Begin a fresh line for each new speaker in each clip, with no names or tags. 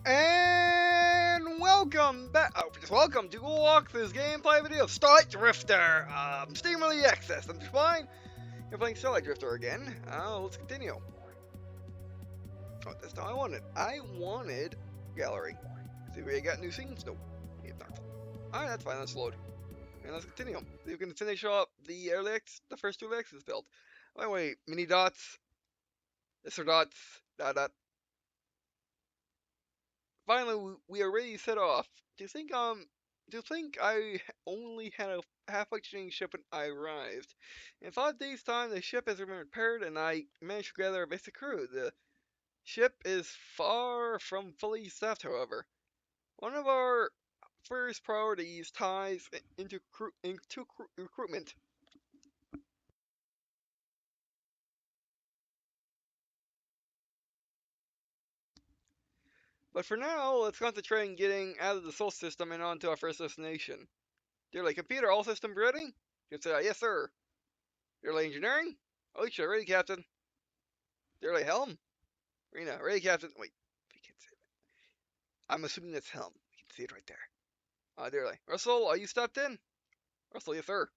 And welcome back. Just welcome to walk this gameplay video of Starlight Drifter. Steam Early Access. I'm just fine. You're playing Starlight Drifter again. Let's continue. Oh, that's not what I wanted. I wanted gallery. See if we got new scenes. Nope. Alright, that's fine. Let's load. And let's continue. See if we can finish up the the first two Alexis build. Wait, mini dots. Mr. Dots. Dot. Finally, we are ready to set off. Do you think I only had a half-functioning ship when I arrived? In 5 days' time, the ship has been repaired, and I managed to gather a basic crew. The ship is far from fully staffed, however. One of our first priorities ties into recruitment. But for now, let's concentrate on getting out of the Sol system and onto our first destination. Dearly, computer, all systems ready? Yes, sir. Dearly, engineering? Oh, sure, ready, Captain. Dearly, helm? Rena, ready, Captain. Wait, we can't see it. I'm assuming that's helm. We can see it right there. Dearly. Russell, are you stopped in? Russell, yes, sir.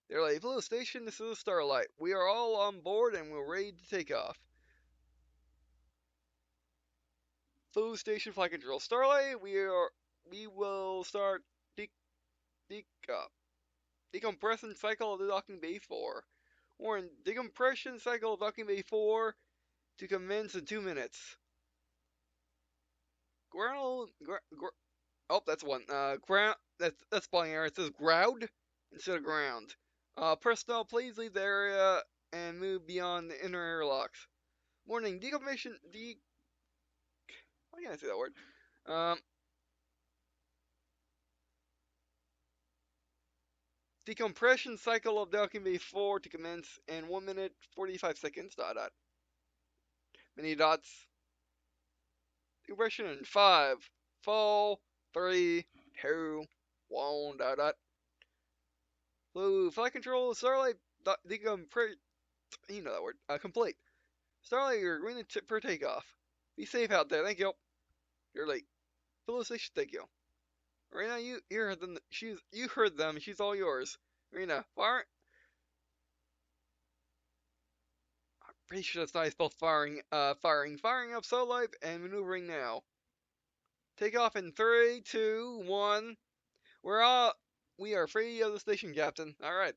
Dearly, Blue Station, this is Starlight. We are all on board and we're ready to take off. Blue Station Flight Control. Starlight, we will start decompression cycle of the docking bay 4. Warren, decompression cycle of docking bay 4 to commence in 2 minutes. Ground, oh, that's one. Ground, that's spelling error. It says ground instead of ground. Personnel, please leave the area and move beyond the inner airlocks. Warning, decompression, why can't I say that word? Decompression cycle of docking bay 4 to commence in 1 minute 45 seconds. Mini dots. Decompression in 5, 4, 3, 2, 1. Blue flight control. Starlight decompression. You know that word. Complete. Starlight, you're green for takeoff. Be safe out there. Thank you. You're late. Felicitation, thank you. Rena, you heard them. You heard them. She's all yours. Rena, fire. I'm pretty sure that's not spelled firing. Firing up Starlight and maneuvering now. Take off in 3, 2, 1. We are free of the station, Captain. All right.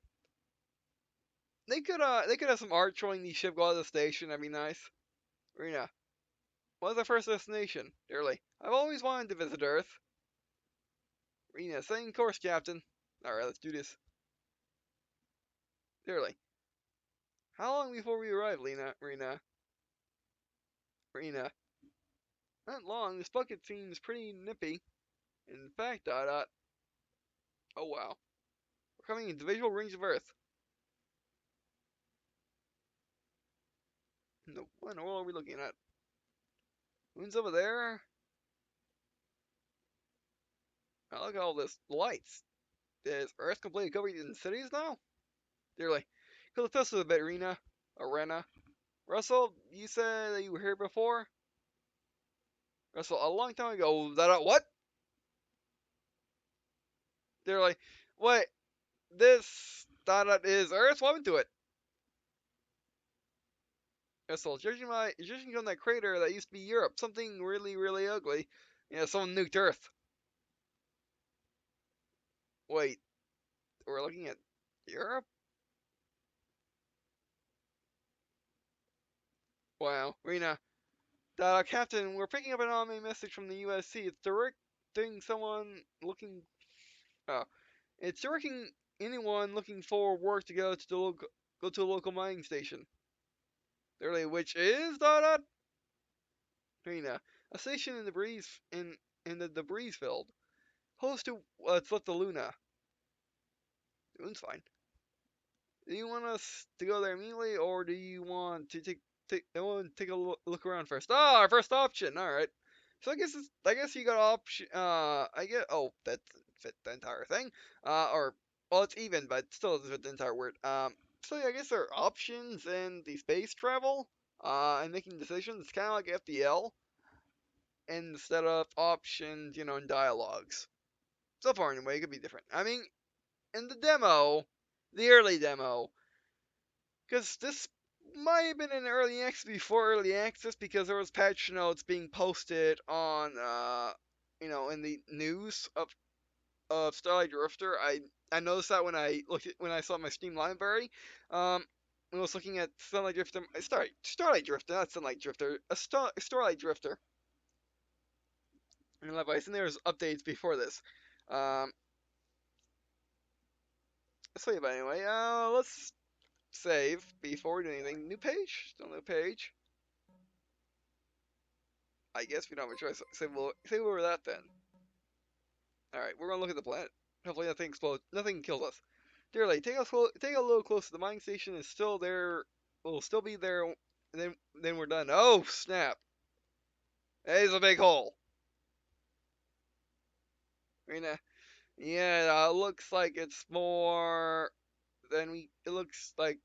They could have some art showing the ship go out of the station. That'd be nice. Rena, what's our first destination? Dearly, I've always wanted to visit Earth. Rena, setting course, Captain. Alright, let's do this. Dearly, how long before we arrive, Rena? Not long. This bucket seems pretty nippy. In fact, oh wow. We're coming into visual range of Earth. No, what in the world are we looking at? Moon's over there. Oh, look at all this lights. Is Earth completely covered in cities now? Dearly, could lift us a bit, Arena. Russell, you said that you were here before? Russell, a long time ago. What? They're like, wait, this is Earth? What happened to it? Russell, judging from that crater that used to be Europe, something really, really ugly. Yeah, someone nuked Earth. Wait, we're looking at Europe? Wow, Rena. Captain, we're picking up an anonymous message from the USC. It's directing someone looking. Oh, it's directing anyone looking for work to go to a local mining station. Literally, which is Rena, a station in the debris field, close to what's left of Luna. Luna's fine. Do you want us to go there immediately, or do you want to take a look around first? Ah, our first option. All right. So I guess you got option. That fit the entire thing. Or well, it's even, but still doesn't fit the entire word. So yeah, I guess there are options in the space travel. And making decisions. It's kind of like FDL. instead of options, and dialogues. So far, anyway, it could be different. I mean, in the demo, the early demo, because this might have been in early access before early access because there was patch notes being posted on, in the news of Starlight Drifter. I noticed that when I saw my Steam library. When I was looking at Starlight Drifter, Starlight Drifter, not Sunlight Drifter, Starlight Drifter. And there's updates before this. Um, so yeah, but anyway, let's save before we do anything. New page, still new page. I guess we don't have a choice. Save over that then. All right, we're gonna look at the planet. Hopefully nothing explodes, nothing kills us. Dearly, take a little closer. The mining station is still there. Will still be there. And then we're done. Oh snap! There's a big hole. I mean, yeah, it looks like it's more than we. It looks like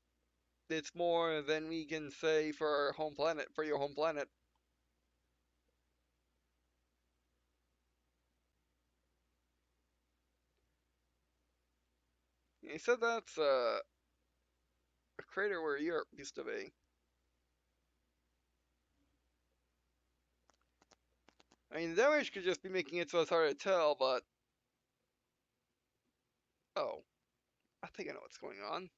it's more than we can say for our home planet, for your home planet. He said that's a crater where Europe used to be. I mean, the damage could just be making it so it's hard to tell, but oh, I think I know what's going on.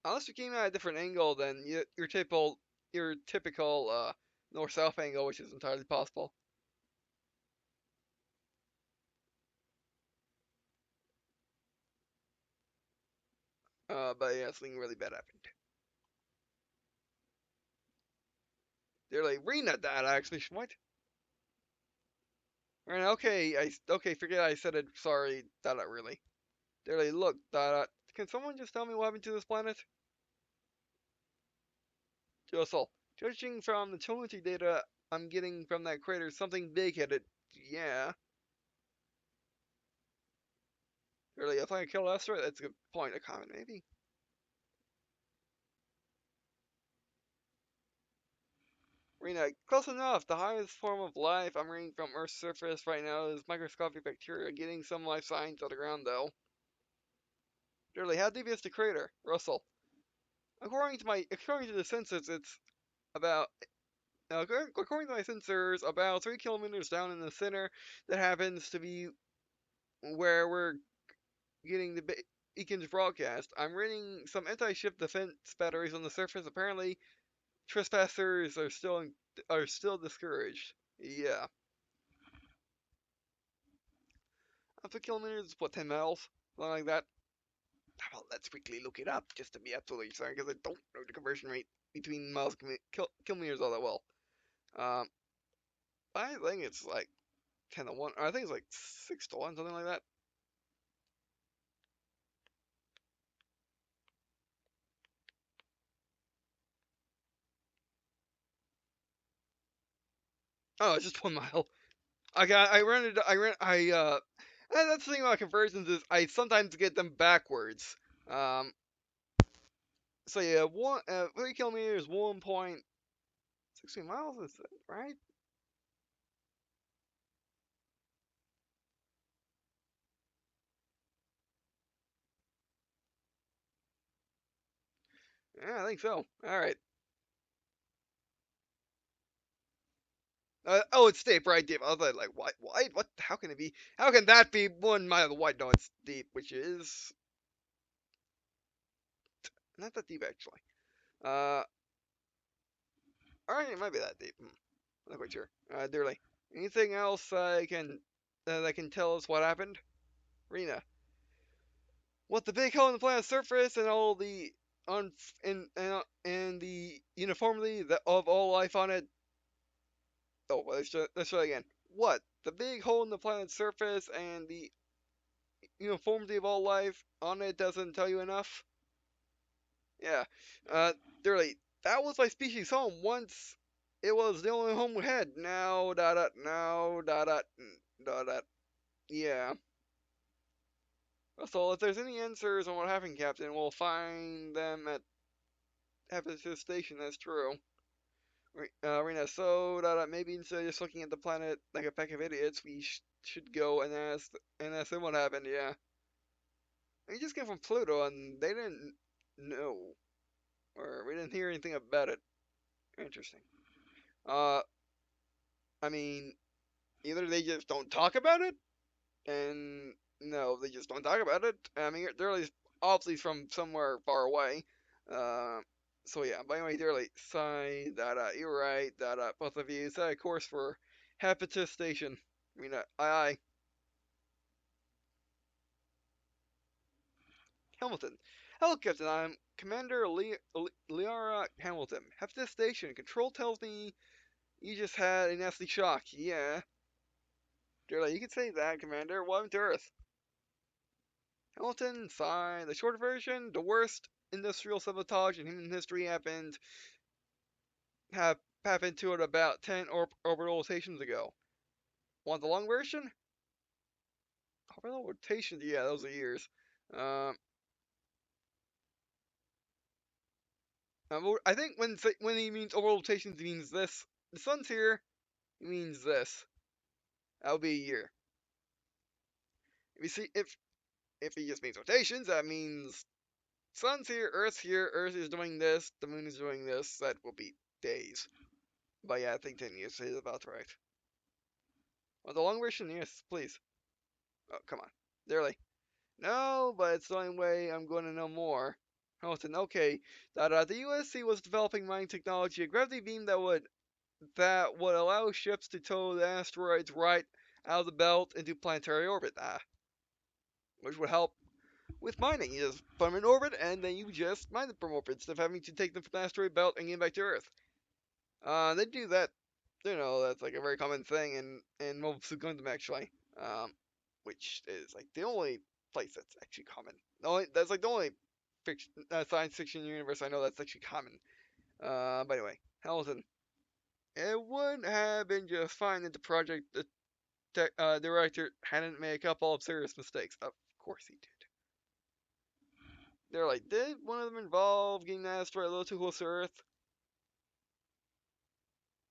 Unless you came at a different angle than your typical north-south angle, which is entirely possible. But yeah, something really bad happened. They're like, Rena died actually. What? Right, okay, forget I said it. Sorry, Dada, really. They're like, look, Dada, can someone just tell me what happened to this planet? Josel, judging from the telemetry data I'm getting from that crater, something big hit it. Yeah. They're like, if I kill asteroid, that's a good point. A comment, maybe. Rena, close enough. The highest form of life I'm reading from Earth's surface right now is microscopic bacteria. Getting some life signs on the ground, though. They're like, how deep is the crater? Russell. According to the census, it's about according to my sensors, about 3 kilometers down in the center. That happens to be where we're getting the beacon's broadcast. I'm reading some anti-ship defense batteries on the surface. Apparently, trespassers are still discouraged. Yeah, 3 kilometers, what, 10 miles, something like that. Well, let's quickly look it up just to be absolutely certain because I don't know the conversion rate between miles and kilometers all that well. Um, I think it's like 10 to 1. Or I think it's like 6 to 1, something like that. Oh, it's just 1 mile. I ran it. That's the thing about conversions is I sometimes get them backwards. Um, so yeah, 3 kilometers, 1.16 miles. Is that right? Yeah, I think so. All right. Oh, it's deep, right? Deep. I was like, what? Wide? What? How can it be? How can that be 1 mile wide? No, it's deep, which is not that deep actually. Uh, alright, it might be that deep. Not quite sure. Dearly. Anything else that can tell us what happened? Rena. What, the big hole in the planet's surface and all the and the uniformity of all life on it. Oh, let's try again. What, the big hole in the planet's surface and the uniformity of all life on it doesn't tell you enough? Yeah. Dearly. That was my species home once. It was the only home we had. Now, da da, now, da da, da da. Yeah. So if there's any answers on what happened, Captain, we'll find them at Ephesus Station. That's true. Rena, so that maybe instead of just looking at the planet like a pack of idiots, we should go and ask them what happened. Yeah, we just came from Pluto and they didn't know, or we didn't hear anything about it. Interesting. Uh, I mean, either they just don't talk about it, and no, they just don't talk about it. I mean, they're at least obviously from somewhere far away. Uh, so yeah. But anyway, they're like, sigh that you're right that both of you set a course for Habitus Station. I mean, aye. Hamilton. Hello, Captain. I'm Commander Liara Hamilton. Habitus Station. Control tells me you just had a nasty shock. Yeah. They're like, you can say that, Commander. Welcome to Earth. Hamilton, sigh. The short version, the worst industrial sabotage in human history have happened to it about 10 orbital rotations ago. Want the long version? Orbital rotations, yeah, those are years. Um, I think when he means orbital rotations, he means this. The sun's here, he means this. That would be a year. If you see, if he just means rotations, that means sun's here, Earth is doing this, the moon is doing this. That will be days. But yeah, I think 10 years is about right. Want the long version? Yes, please. Oh, come on. They're like, no, but it's the only way I'm going to know more. Hamilton, okay, that the USC was developing mining technology, a gravity beam that would allow ships to tow the asteroids right out of the belt into planetary orbit. Which would help with mining. You just put them in orbit, and then you just mine them from orbit instead of having to take them from the asteroid belt and get back to Earth. They do that. That's like a very common thing in Mobile Suit Gundam actually. Which is like the only place that's actually common. That's like the only science fiction universe I know that's actually common. By the way, Hamilton, it would have been just fine if the project director hadn't made a couple of serious mistakes. Of course he did. They're like, did one of them involve getting the asteroid a little too close to Earth?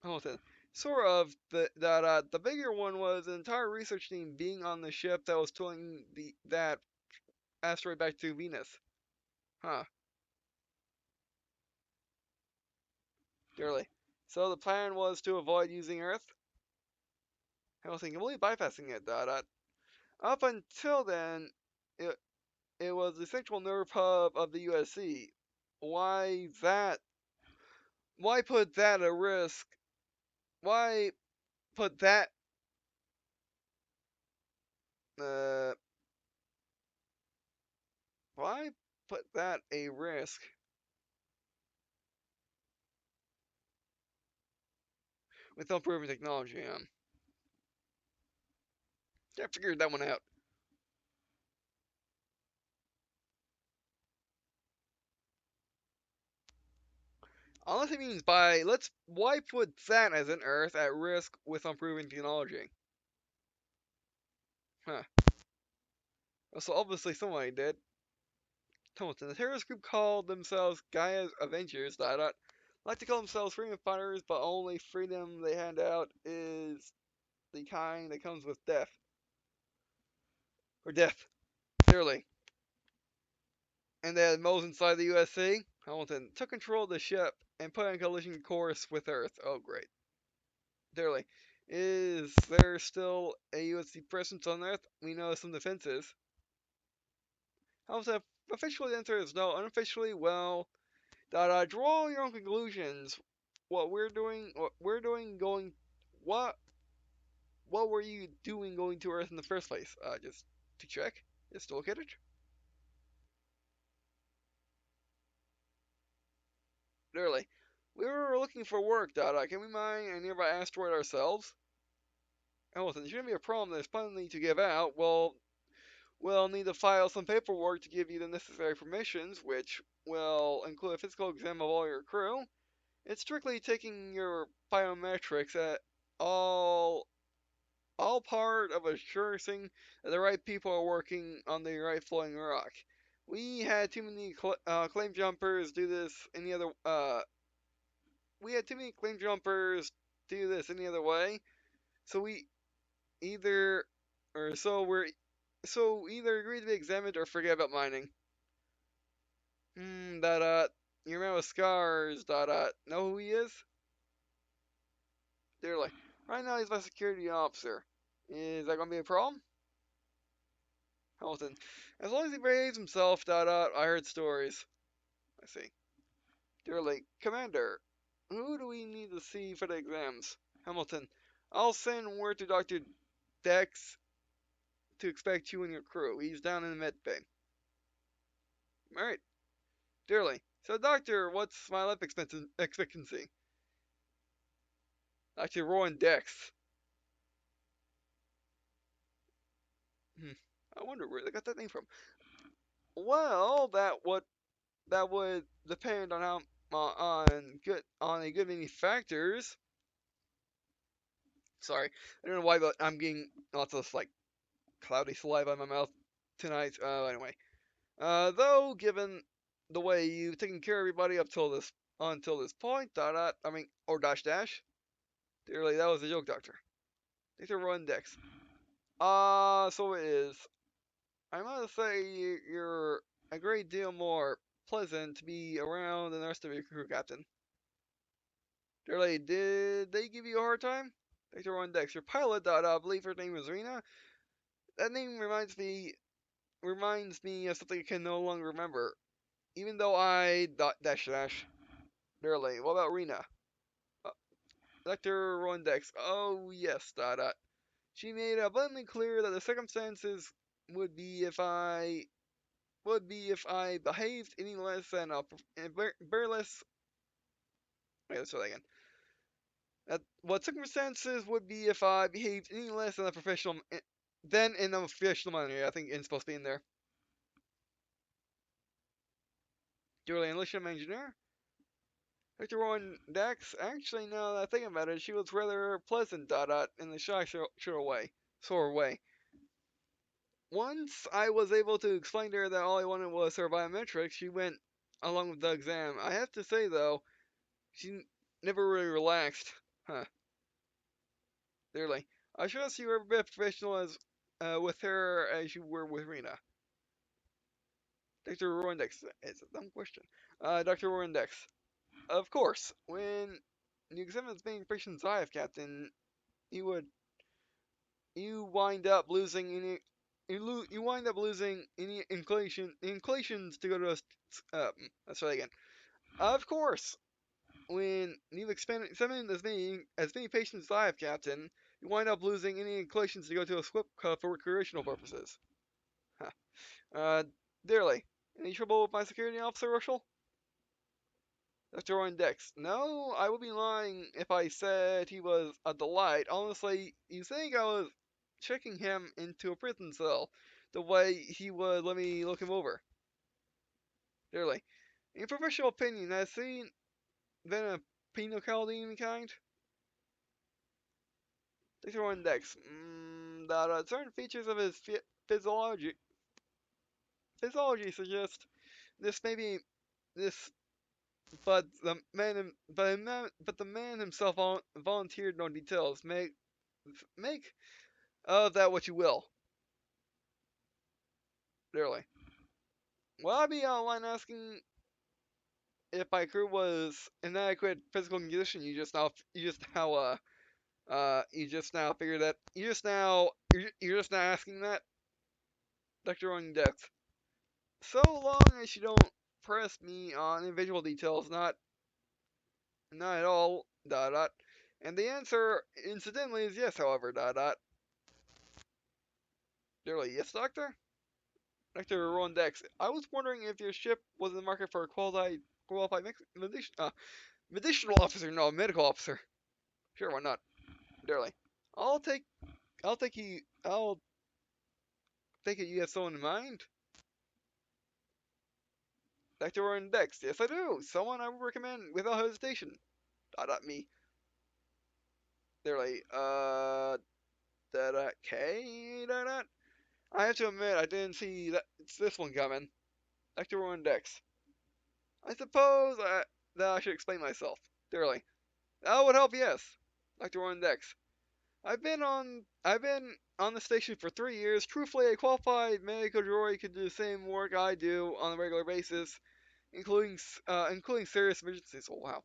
Hamilton, sort of. The bigger one was an entire research team being on the ship that was towing that asteroid back to Venus. Huh. Dearly. So the plan was to avoid using Earth? Hamilton, completely bypassing it. Up until then, it, it was the central nerve hub of the USC. Why that? Why put that at risk? Why put that? Uh, why put that a risk with improving technology? I figured that one out. Unless it means by let's why put that as an Earth at risk with improving technology? Huh. So obviously somebody did. Hamilton, the terrorist group called themselves Gaia's Avengers. That like to call themselves freedom fighters, but only freedom they hand out is the kind that comes with death. Or death, clearly. And they had moles inside the USC. Hamilton took control of the ship and put on collision course with Earth. Oh, great. Clearly. Is there still a USC presence on Earth? We know some defenses. Hamilton, officially the answer is no. Unofficially, well, draw your own conclusions. What what were you doing going to Earth in the first place? Just to check, just to look at it. Literally, we were looking for work. Can we mine a nearby asteroid ourselves? Oh, listen, there shouldn't be a problem. There's plenty to give out. We'll need to file some paperwork to give you the necessary permissions, which will include a physical exam of all your crew. It's strictly taking your biometrics at all all part of assuring that the right people are working on the right flowing rock. We had too many claim jumpers do this any other we had too many claim jumpers to do this any other way. So we either, or so we're, so either agree to be examined or forget about mining. Your man with scars, know who he is? They're like, right now he's my security officer. Is that gonna be a problem? Hamilton, as long as he behaves himself, I heard stories. I see. They're like, Commander, who do we need to see for the exams? Hamilton, I'll send word to Dr. Dex to expect you and your crew. He's down in the med bay. Alright, dearly. So, Doctor, what's my life expectancy? Dr. Rowan Dex. Hmm. I wonder where they got that name from. Well, that would depend on how on a good many factors. Sorry, I don't know why, but I'm getting lots of like cloudy saliva in my mouth tonight. Anyway, though given the way you've taken care of everybody up till this until this point, I mean, or dash dash. Dearly, that was a joke, Doctor. Thanks for run Dex. So it is. I must say you're a great deal more pleasant to be around than the rest of your crew, Captain. Dearly, did they give you a hard time? Thanks for run Dex. Your pilot, I believe her name is Rena. That name reminds me of something I can no longer remember. Even though I dash dash. Dearly, what about Rena? Uh, Dr. Rondex. Oh yes, She made abundantly clear that the circumstances would be if I behaved any less than a less. Wait, let's try that again. What circumstances would be if I behaved any less than a professional, than in a professional manner. I think it's supposed to be in there. Duly enlisted engineer. Dr. Rowan Dax, actually, now that I think about it, she was rather pleasant, in the sore way. Once I was able to explain to her that all I wanted was her biometrics, she went along with the exam. I have to say, though, she never really relaxed. Huh, clearly. I trust you were a bit professional with her as you were with Rena. Dr. Rowandex, it's a dumb question. Dr. Rowandex, of course, when the exam is being patient's eye of Captain, you would you wind up losing any you wind up losing any inclinations to go to let's try again. Of course, when you examine as many patients as I have, Captain, you wind up losing any inclinations to go to a slip cup for recreational purposes. Huh. Uh, dearly, any trouble with my security officer, Russell? Dr. Owen Dex. No, I would be lying if I said he was a delight. Honestly, you think I was checking him into a prison cell the way he would let me look him over. Dearly. In professional opinion, has he been a penal colony of any kind? Dr. Owen Dex. That certain features of his physiology suggest this may be this but the man himself volunteered no details. Make of that what you will. Literally. Well, I'd be online asking if my crew was in inadequate physical condition. You just now figured that. You're just now asking that. Doctor on depth. So long as you don't press me on individual details, not at all. Dot dot. And the answer, incidentally, is yes. However, dot dot. Literally, yes, Doctor. Dr. Rondex, I was wondering if your ship was in the market for a qualified medicinal officer. No, medical officer. Sure, why not? Darely. I'll take, I'll take it you have someone in mind. Dr. Rondex, yes I do. Someone I would recommend without hesitation. Me. Darely, K, I have to admit, I didn't see it's this one coming. Dr. Rondex. I suppose that I should explain myself. Dearly. That would help, yes. Dr. One Dex. I've been on the station for 3 years. Truthfully, a qualified medical droid could do the same work I do on a regular basis, including serious emergencies. Oh wow.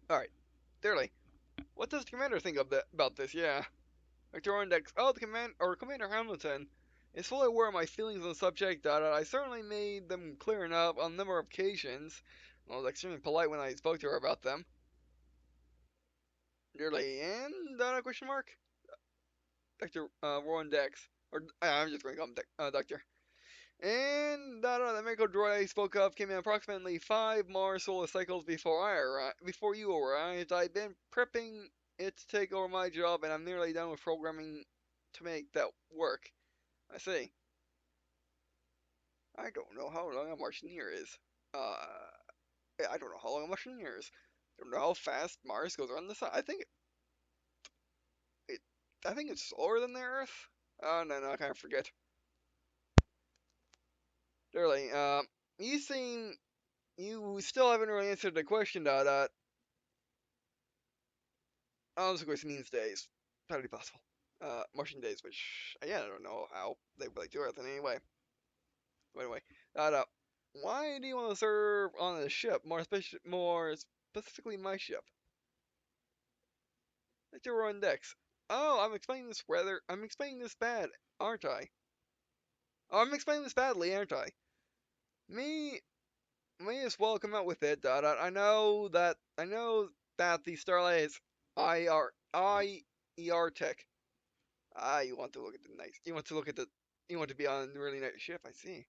All right, Dearly. What does the commander think about this? Yeah. Dr. Index. Oh, the Commander Hamilton is fully aware of my feelings on the subject. I certainly made them clear enough on a number of occasions. I was extremely polite when I spoke to her about them. Dearly, and question mark? Dr. Rowan Dex. Or I'm just going to call him Doctor. And the medical droid I spoke of came in approximately 5 more solar cycles before you arrived. I've been prepping it to take over my job, and I'm nearly done with programming to make that work. I see. I don't know how long a Martian year is. Uh, I don't know how long a Martian year is. I don't know how fast Mars goes around the sun. It, I think it's slower than the Earth. Oh no, I kind of forget. Really, you seem you still haven't really answered the question. Oh, this means days. Totally possible. Martian days, which again I don't know how they really do it. Anyway, anyway, uh, why do you want to serve on a ship? More specifically, my ship. Like you're on decks. Oh, I'm explaining this bad, aren't I? Oh, I'm explaining this badly, aren't I? Me, may as well come out with it. I know that the Starlight is IER tech. Ah, you want to look at the nice. You want to look at the. You want to be on a really nice ship. I see.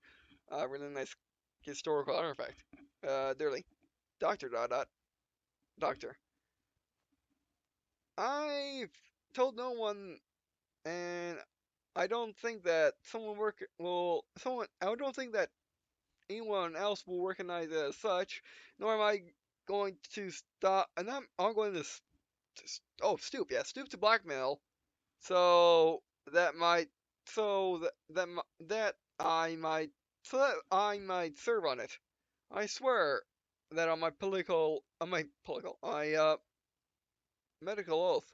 Really nice historical artifact. Dearly, Doctor. Doctor. I've told no one, and I don't think that someone work will someone. I don't think that anyone else will recognize it as such. Nor am I going to stop. And I'm going to. Stoop. Yeah, stoop to blackmail. So that might so that that that I might serve on it. I swear that on my political my medical oath.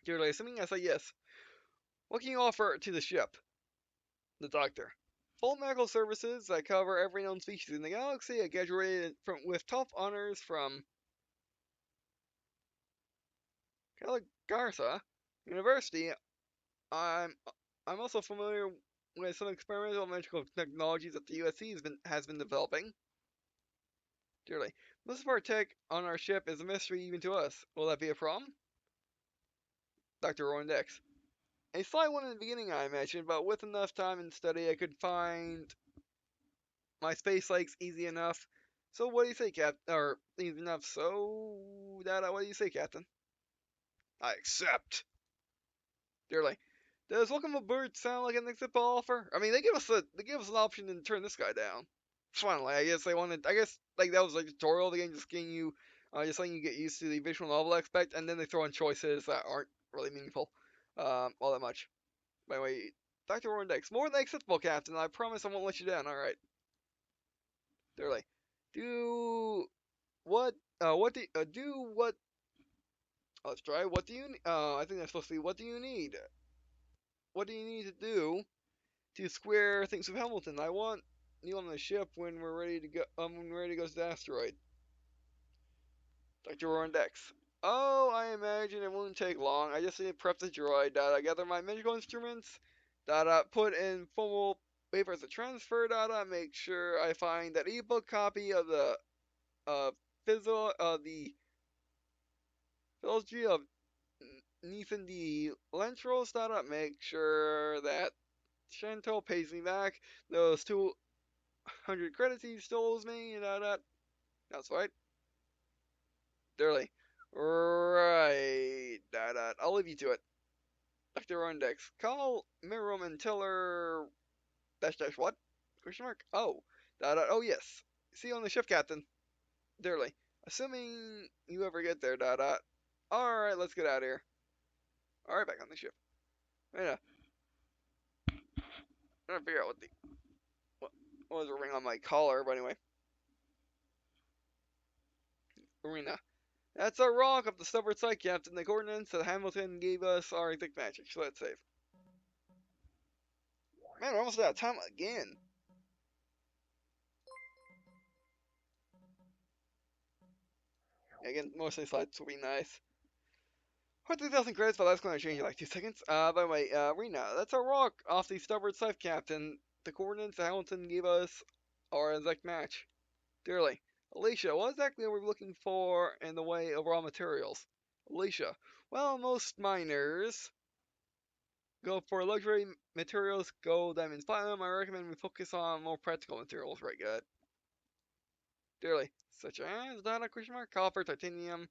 Dearly, assuming I say yes, what can you offer to the ship? The doctor. Full medical services that cover every known species in the galaxy. I graduated with top honors from Calagarza University. I'm I'm also familiar with some experimental medical technologies that the USC has been developing. Dearly. Most of our tech on our ship is a mystery even to us. Will that be a problem? Dr. Rowan Dex. A slight one in the beginning, I imagine, but with enough time and study, I could find my space legs easy enough. So what do you say, Cap? Or easy enough? So, Dada, what do you say, Captain? I accept. Dearly. Does welcome aboard sound like an acceptable offer? I mean, they give us an option to turn this guy down. Finally, I guess they wanted. I guess like that was like a tutorial. The game just getting you, just letting you get used to the visual novel aspect, and then they throw in choices that aren't really meaningful, all that much. By the way, Dr. Orendex, more than acceptable, Captain. I promise I won't let you down. All right. They're like, do what? Do what? Let's try. What do you? I think that's supposed to be. What do you need? What do you need to do to square things with Hamilton? I want you on the ship when we're ready to go. When we're ready to go to the asteroid. Dr. Orendex. Oh, I imagine it won't take long. I just need to prep the droid. Gather my medical instruments. Put in formal papers of transfer. Make sure I find that ebook copy of the the philology of Nathan D. Lentros. Make sure that Chantal pays me back those 200 credits he still owes me. That's right. They're like, right. I'll leave you to it. their index. Call Mirum and tell her dash dash what? Question mark? Oh. Oh yes. See you on the ship, Captain. Dearly. Assuming you ever get there, Alright, let's get out of here. Alright, back on the ship. Yeah. I'm trying to figure out what, what was the ring on my collar, but anyway. Arena. That's a rock of the stubborn site, Captain. The coordinates that Hamilton gave us are exact matches. So let's save. Man, we're almost out of time again. Again, most of these slides will be nice. 3,000 credits, but that's going to change in like 2 seconds. By the way, Rena, that's a rock off the starboard side, Captain. The coordinates that Hamilton gave us are an exact match. Dearly. Alicia, what exactly are we looking for in the way of raw materials? Alicia, well, most miners go for luxury materials, gold, diamonds, platinum. I recommend we focus on more practical materials, right, good. Dearly. Such as, question mark, copper, titanium,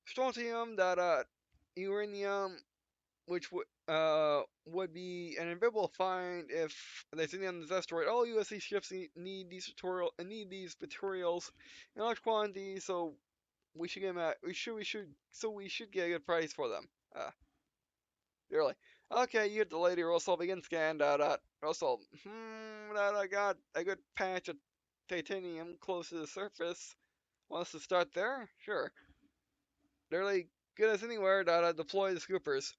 strontium, uranium, which would be an invaluable find if there's any on this asteroid. All USC ships need these materials in large quantities, so we should get them at we should get a good price for them. Really. Okay, you get the lady Russell begin scan Russell. I got a good patch of titanium close to the surface. Want us to start there? Sure. Nearly good as anywhere. Deploy the scoopers.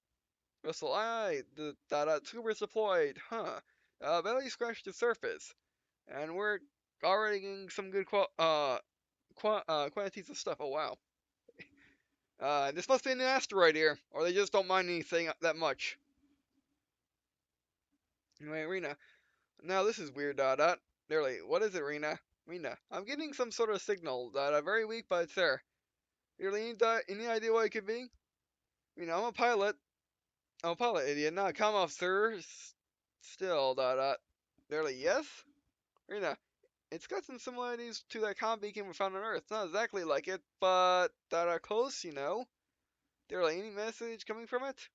Russell, aye, the scoopers deployed, huh? Barely scratched the surface, and we're already getting some good quantities of stuff. Oh wow. This must be an asteroid here, or they just don't mind anything that much. Anyway, Rena. Now this is weird. Nearly. What is it, Rena? Rena. I'm getting some sort of signal. Very weak, but it's there. Nearly any idea what it could be? Rena, I'm a pilot. I'm a pilot, idiot. Not a comm officer. Still. Nearly. Yes. Rena. It's got some similarities to that comm beacon we found on Earth. Not exactly like it, but close, you know. There like any message coming from it?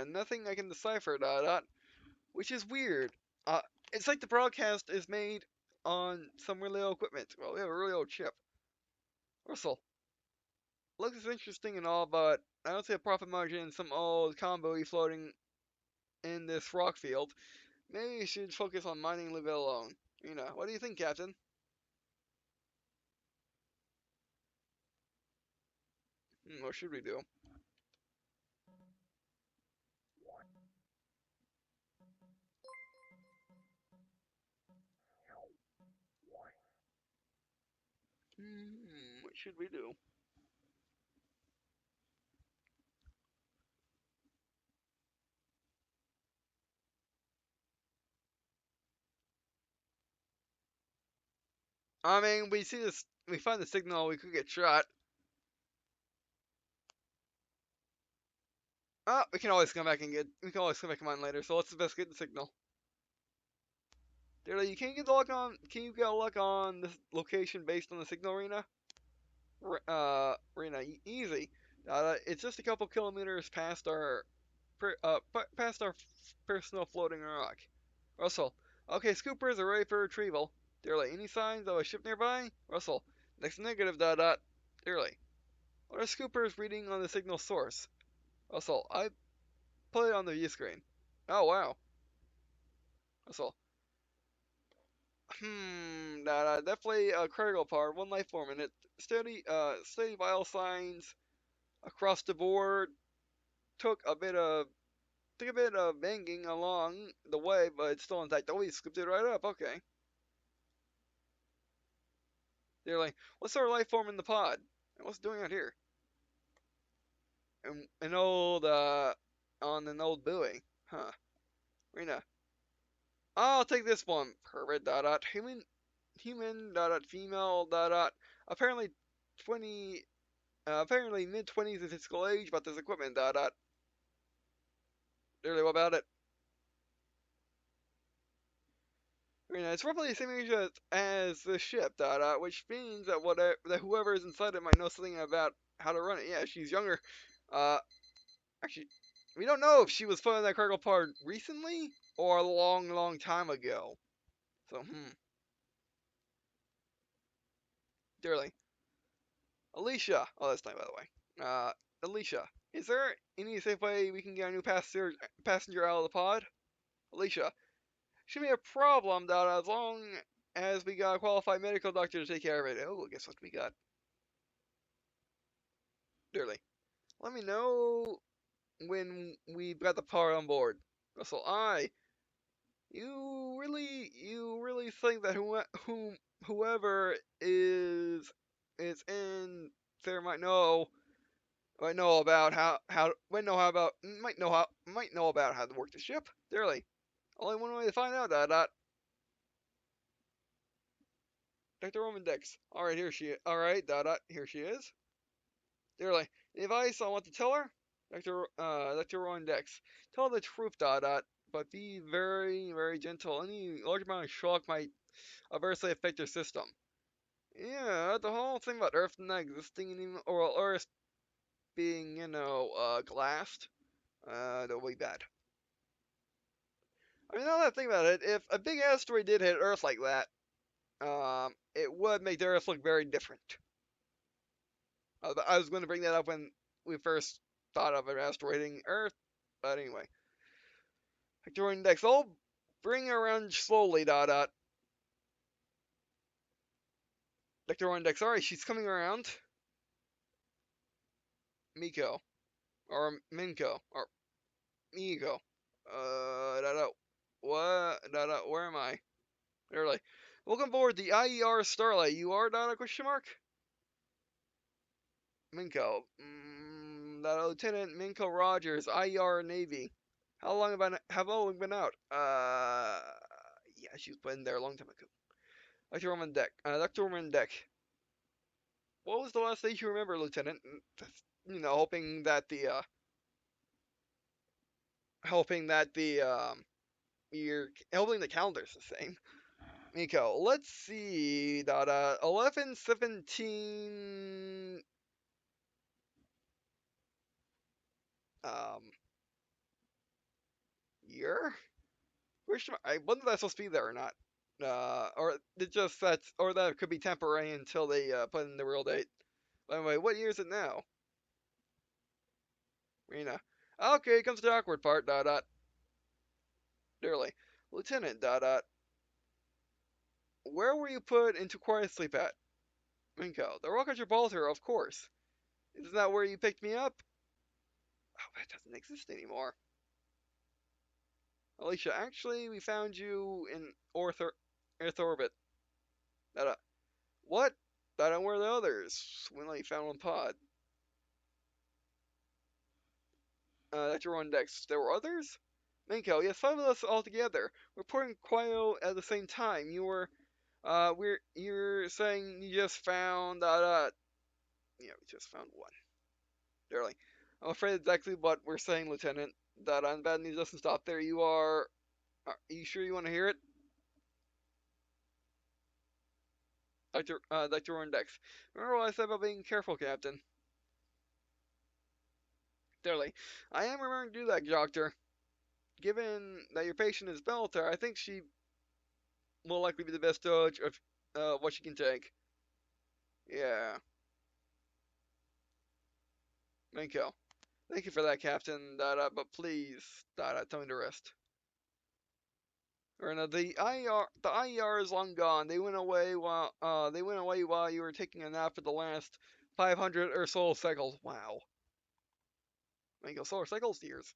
Nothing I can decipher. Which is weird. It's like the broadcast is made on some really old equipment. Well, we have a really old chip. Russell, looks interesting and all, but I don't see a profit margin in some old combo floating in this rock field. Maybe you should focus on mining and leave it alone. What do you think, Captain? What should we do? What should we do? I mean, we see this. We find the signal. We could get shot. We can always come back and get. We can always come back and mine later. So let's best get the signal. Daily, you can't get the luck on. Can you get a luck on this location based on the signal, Rena? Rena, easy. It's just a couple kilometers past our personal floating rock. Russell, okay, scoopers are ready for retrieval. Daily, any signs of a ship nearby? Russell, next negative. Daily, what are scoopers reading on the signal source? Russell, I put it on the view screen. Oh wow. Russell, definitely a critical part. One life form in it. Steady vital signs across the board. Took a bit of banging along the way, but it's still intact. Oh, he scooped it right up. Okay. They're like, what's our life form in the pod? And what's it doing out here? An old on an old buoy. Huh. Rena. I'll take this one. Pervert. Human. Female. Apparently 20. Apparently mid-20s is physical age, but there's equipment. Really, what about it? It's roughly the same age as the ship. Which means that whoever is inside it might know something about how to run it. Yeah, she's younger. Uh, actually, We don't know if she was put in that cargo pod recently or a long, long time ago. So, dearly. Alicia. Oh, that's not by the way. Alicia, is there any safe way we can get a new passenger out of the pod? Alicia, shouldn't be a problem, that as long as we got a qualified medical doctor to take care of it. Oh, guess what we got? Dearly. Let me know when we've got the pod on board. Russell, you really think that whoever is in there might know about how might know about how to work the ship? Dearly. Only one way to find out that. Dr. Roman Dex. Alright, here she is. Alright, here she is. Dearly. The advice I want to tell her? Dr. Roman Dex. Tell her the truth, but be very, very gentle. Any large amount of shock might adversely affect your system. Yeah, the whole thing about Earth not existing anymore, or Earth being, glassed, that'll be bad. I mean, now that I think about it, if a big asteroid did hit Earth like that, it would make the Earth look very different. I was going to bring that up when we first thought of an asteroid hitting Earth, but anyway. Victorian Index, I'll bring her around slowly, Victorian Index, alright, she's coming around. Miko, or Minko, or Miko. What? Where am I? They're like, welcome aboard the IER Starlight. You are, question mark? Minko. Lieutenant Minko Rogers, IER Navy. How long have I been out? Yeah, she was put in there a long time ago. Dr. Roman Deck. What was the last day you remember, Lieutenant? Hoping that you're hoping the calendar's the same. Miko, let's see, 11/17, um, year? I wonder if that's supposed to be there or not. Or it just or that could be temporary until they put in the real date. By the way, what year is it now? Rena. Okay, comes to the awkward part, Dearly. Lieutenant, where were you put into quiet sleep at? Minko, the rock at Gibraltar, of course. Isn't that where you picked me up? Oh, that doesn't exist anymore. Alicia, actually, we found you in Earth orbit. That, what? That, where are the others? We only found one pod. That's your one Dex. There were others? Minko, yes, 5 of us all together. We're pouring Quio at the same time. You're saying you just found, yeah, we just found one. Darling, I'm afraid exactly what we're saying, Lieutenant. That bad news doesn't stop there. Are you sure you want to hear it? Dr. Orndex. Remember what I said about being careful, Captain? Darling, I am remembering to do that, Doctor. Given that your patient is Belter, I think she will likely be the best judge of what she can take. Yeah. Minko. Thank you for that, Captain. But please, tell me to rest. Or no, the IER is long gone. They went away while you were taking a nap for the last 500 or so cycles. Wow. Minko, solar cycles years.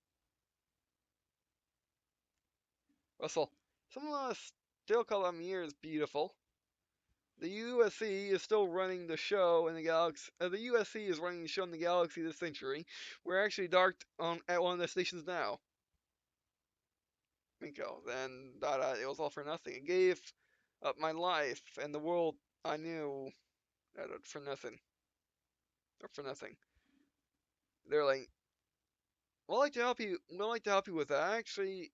Russell, some of us still call them years beautiful. The USC is still running the show in the galaxy. The USC is running the show in the galaxy this century. We're actually docked at one of the stations now. Minko, then it was all for nothing. It gave up my life and the world I knew for nothing. Or for nothing. They're like, we'd like to help you. We'd like to help you with that. Actually,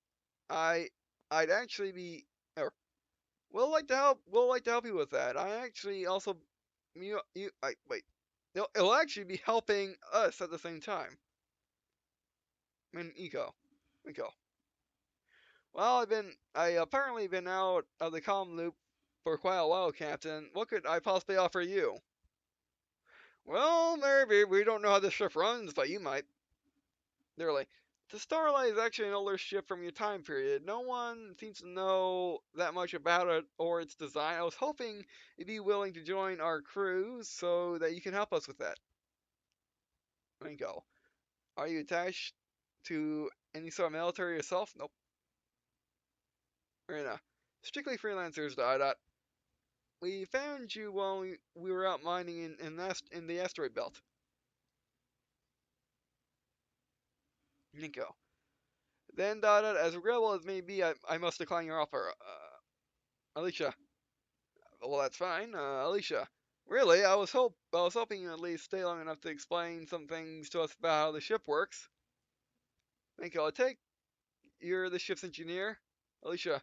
I, I'd actually be. Or We'll like to help you with that. I actually also. Wait. It'll actually be helping us at the same time. Eco. Well, I apparently been out of the comm loop for quite a while, Captain. What could I possibly offer you? Well, maybe we don't know how the ship runs, but you might. They're like, the Starlight is actually an older ship from your time period. No one seems to know that much about it or its design. I was hoping you'd be willing to join our crew so that you can help us with that. Ringo, are you attached to any sort of military yourself? Nope. Marina, strictly freelancers. Dot dot. We found you while we were out mining in the asteroid belt. Nico. Then, dot dot. As regrettable as may be, I must decline your offer. Alicia. Well, that's fine. Alicia. Really, I was hoping you at least stay long enough to explain some things to us about how the ship works. Nico, I take you're the ship's engineer. Alicia.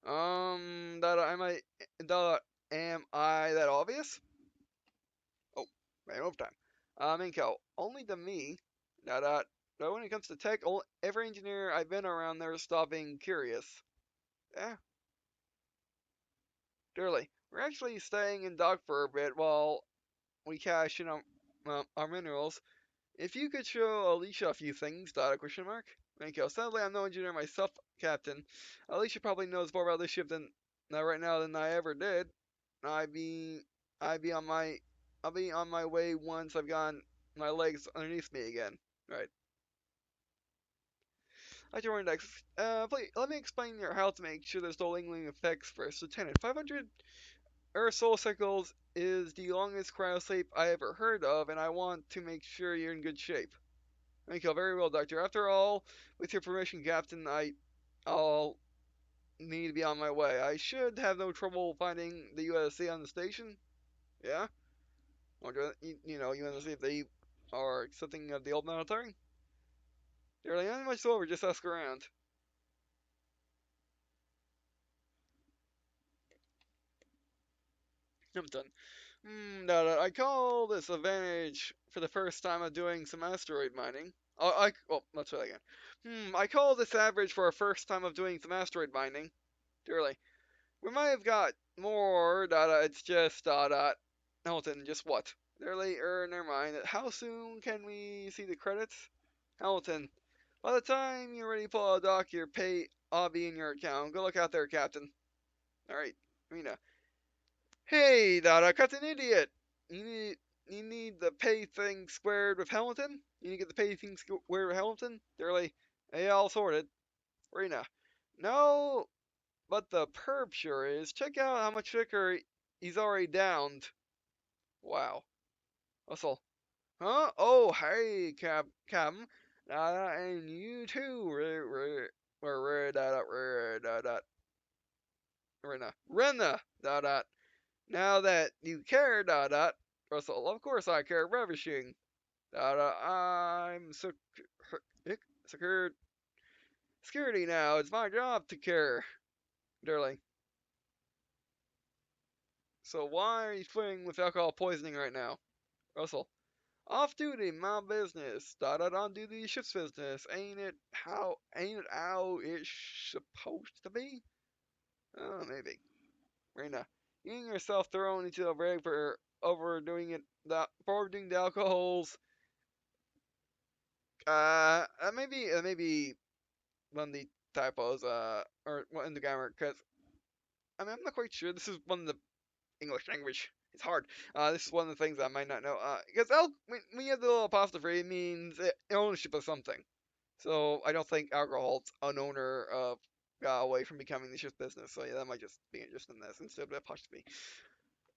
That I might. That am I that obvious? Oh, man, overtime. Minko, only to me. Dot dot. But when it comes to tech, every engineer I've been around never stopped being curious. Eh, Durley. We're actually staying in dock for a bit while we cash in our minerals. If you could show Alicia a few things, dot a question mark. Minko, sadly I'm no engineer myself, Captain. Alicia probably knows more about this ship than right now than I ever did. I'd be I'd be on my I'll be on my way once I've gotten my legs underneath me again. Right. I joined X. Please, let me explain how to make sure there's no lingering effects first. Lieutenant, 500 Earth soul cycles is the longest cryosleep I ever heard of, and I want to make sure you're in good shape. Thank you very well, Doctor. After all, with your permission, Captain, I'll need to be on my way. I should have no trouble finding the USC on the station. Yeah? You want to see if they are accepting of the old military? They're like, not much over, just ask around. I'm done. No, I call this advantage for the first time of doing some asteroid mining. Let's try that again. I call this average for a first time of doing some asteroid mining. Dearly. We might have got more, it's just, Hamilton, just what? Dearly, never mind. How soon can we see the credits? Hamilton, by the time you're ready to pull out a dock, your pay will be in your account. Good luck out there, Captain. Alright, Rena. Hey, Cut an idiot! You need you need the pay thing squared with Hamilton? You need to get the pay thing squared with Hamilton? They're like, hey, all sorted. Rena. No, but the perp sure is. Check out how much liquor he's already downed. Wow. Hustle. Huh? Oh, hey, Captain. And you too. Rena. Now that you care, Russell, of course I care. Ravishing. I'm secured. Security now. It's my job to care. Darling. So why are you flirting with alcohol poisoning right now? Russell. Off duty, my business. On duty, ship's business. Ain't it how it's supposed to be? Oh, maybe. Rena. Getting yourself thrown into a rig for overdoing the alcohols. Maybe one of the typos, or one in the grammar, because I'm not quite sure. This is one of the English language. It's hard. This is one of the things I might not know. Because when you have the little apostrophe, it means ownership of something. So I don't think alcohol's an owner of got away from becoming the ship's business. So yeah, that might just be just in this instead of the apostrophe.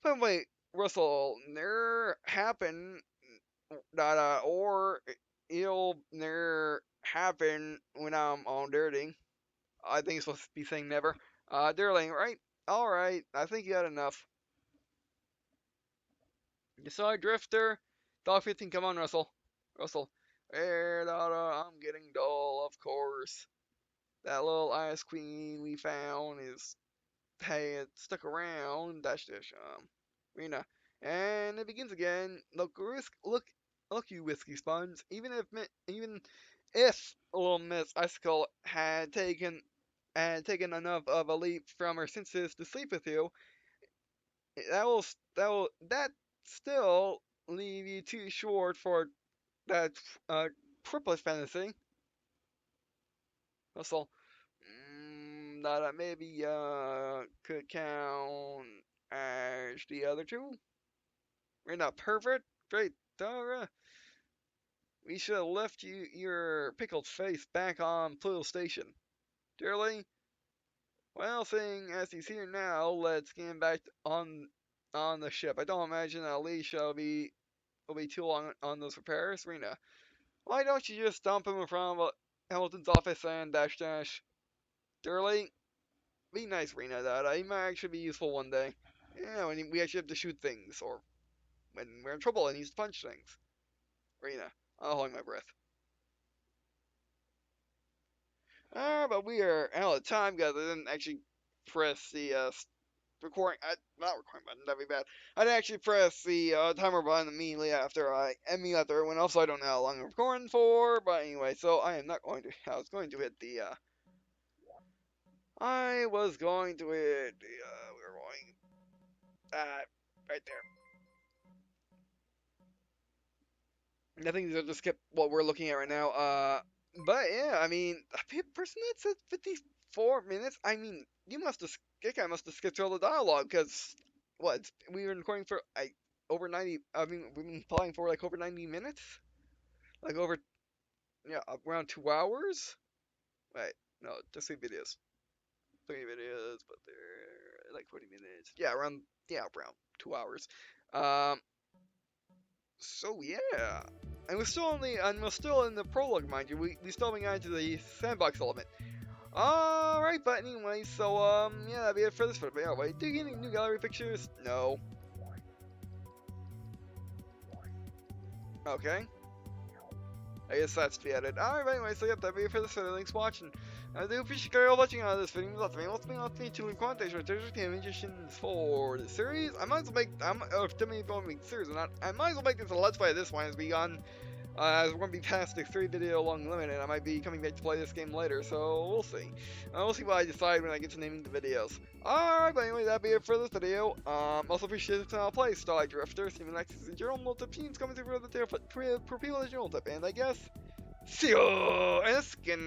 But wait, Russell, there happen or it'll never happen when I'm on dirty. I think it's supposed to be saying never. Darling, right? Alright, I think you had enough. Starlight Drifter. Dog 15, come on, Russell. Russell. Hey, I'm getting dull, of course. That little ice queen we found is, hey, it stuck around. Dash dish. Rena. And it begins again. Look, you whiskey sponge. Even if a little Miss Icicle had taken enough of a leap from her senses to sleep with you, that still leave you too short for that triplet fantasy. Also, that I maybe could count as the other two. We're not perfect, great, Dara. We should have left your pickled face back on Pluto Station. Dearly, well, seeing as he's here now, let's get him back on the ship. I don't imagine that Alicia will be too long on those repairs. Rena, why don't you just dump him in front of Hamilton's office and dash dash? Durley, be nice, Rena. That he might actually be useful one day. Yeah, when we actually have to shoot things, or when we're in trouble and he's to punch things. Rena, I'll hold my breath. But we are out of time, guys. I didn't actually press the recording, not recording button, that'd be bad. I didn't actually press the timer button immediately after everyone else, so I don't know how long I'm recording for, but anyway, so I was going to hit the, we were going, right there. I think they'll just skip what we're looking at right now, but yeah, I mean, a person that said 54 minutes, I mean, that guy must have skipped all the dialogue, because, we were recording for, over 90, I mean, we've been playing for, like, over 90 minutes? Like, around 2 hours? Wait, no, just 3 videos. 3 videos, but they're, like, 40 minutes. Around 2 hours. So, yeah. And we're still in the prologue, mind you. We still haven't gotten to the sandbox element. Alright, but anyway, so, that'd be it for this video. Wait, do you get any new gallery pictures? No. Okay. I guess that's to be added. Alright, but anyway, so that'd be it for this video. Thanks for watching. I do appreciate you all watching on this video. Lots of me to contact or there's magicians for the series. I might as well make, if Timmy going to make the series or not, I might as well make this a let's play this one as we gone. As we're going to be past the 3 video long limit, and I might be coming back to play this game later, so we'll see. We'll see what I decide when I get to naming the videos. Alright, but anyway, that'd be it for this video. Also appreciate it I'll play Starlight Drifter, Steven Lexus, and General Multip teams coming through for the tail for people as General Tip, and I guess, see you in a skin.